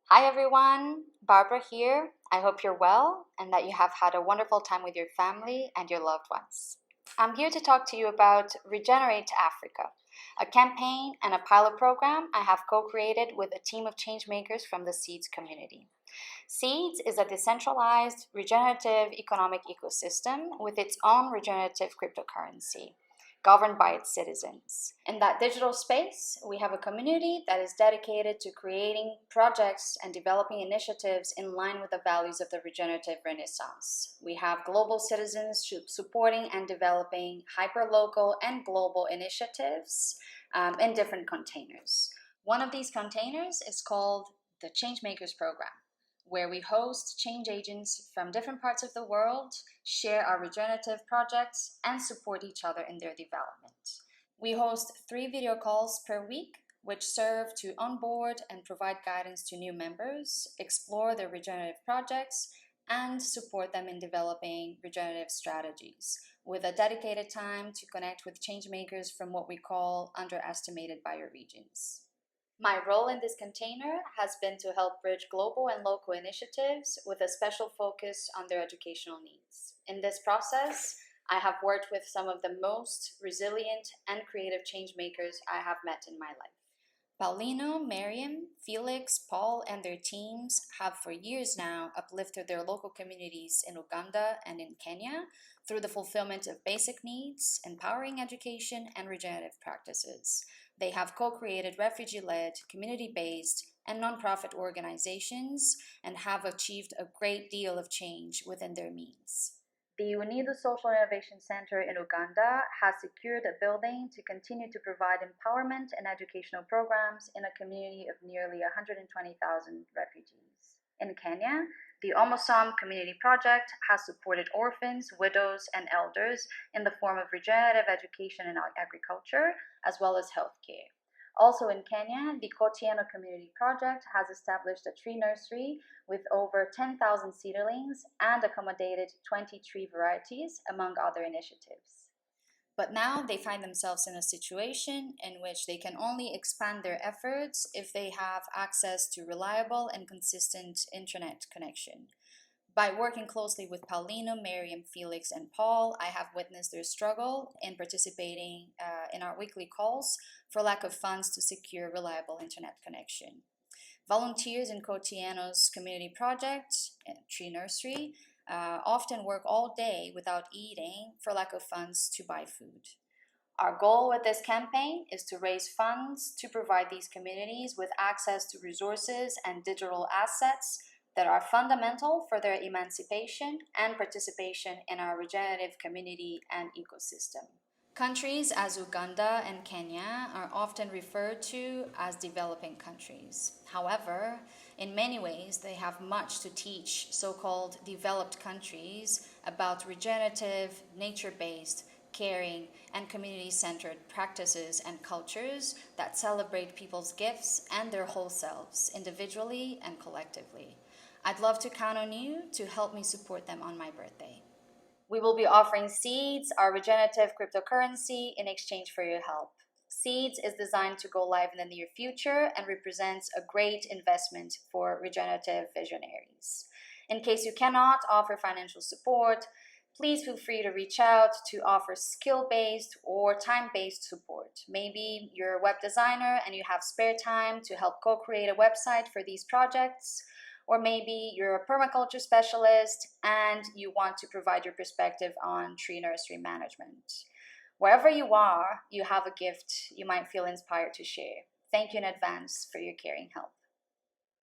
Hi everyone, Barbara here. I hope you're well and that you have had a wonderful time with your family and your loved ones. I'm here to talk to you about Regenerate Africa, a campaign and a pilot program I have co-created with a team of changemakers from the SEEDS community. SEEDS is a decentralized regenerative economic ecosystem with its own regenerative cryptocurrency, governed by its citizens. In that digital space, we have a community that is dedicated to creating projects and developing initiatives in line with the values of the regenerative renaissance. We have global citizens supporting and developing hyperlocal and global initiatives in different containers. One of these containers is called the Changemakers Program, where we host change agents from different parts of the world, share our regenerative projects, and support each other in their development. We host 3 video calls per week, which serve to onboard and provide guidance to new members, explore their regenerative projects, and support them in developing regenerative strategies, with a dedicated time to connect with changemakers from what we call underestimated bioregions. My role in this container has been to help bridge global and local initiatives with a special focus on their educational needs. In this process, I have worked with some of the most resilient and creative change makers I have met in my life. Paulino, Miriam, Felix, Paul, and their teams have for years now uplifted their local communities in Uganda and in Kenya through the fulfillment of basic needs, empowering education, and regenerative practices. They have co-created refugee-led, community-based, and nonprofit organizations and have achieved a great deal of change within their means. The Unidos Social Innovation Center in Uganda has secured a building to continue to provide empowerment and educational programs in a community of nearly 120,000 refugees. In Kenya, the Omosam Community Project has supported orphans, widows, and elders in the form of regenerative education and agriculture, as well as healthcare. Also in Kenya, the Kotieno Community Project has established a tree nursery with over 10,000 seedlings and accommodated 20 tree varieties, among other initiatives. But now they find themselves in a situation in which they can only expand their efforts if they have access to reliable and consistent internet connection. By working closely with Paulino, Miriam, Felix, and Paul, I have witnessed their struggle in participating in our weekly calls for lack of funds to secure reliable internet connection. Volunteers in Kotieno's community project, Tree Nursery, often work all day without eating for lack of funds to buy food. Our goal with this campaign is to raise funds to provide these communities with access to resources and digital assets that are fundamental for their emancipation and participation in our regenerative community and ecosystem. Countries as Uganda and Kenya are often referred to as developing countries. However, in many ways, they have much to teach so-called developed countries about regenerative, nature-based, caring, and community-centered practices and cultures that celebrate people's gifts and their whole selves, individually and collectively. I'd love to count on you to help me support them on my birthday. We will be offering SEEDS, our regenerative cryptocurrency, in exchange for your help. SEEDS is designed to go live in the near future and represents a great investment for regenerative visionaries. In case you cannot offer financial support, please feel free to reach out to offer skill-based or time-based support. Maybe you're a web designer and you have spare time to help co-create a website for these projects. Or maybe you're a permaculture specialist and you want to provide your perspective on tree nursery management. Wherever you are, you have a gift you might feel inspired to share. Thank you in advance for your caring help.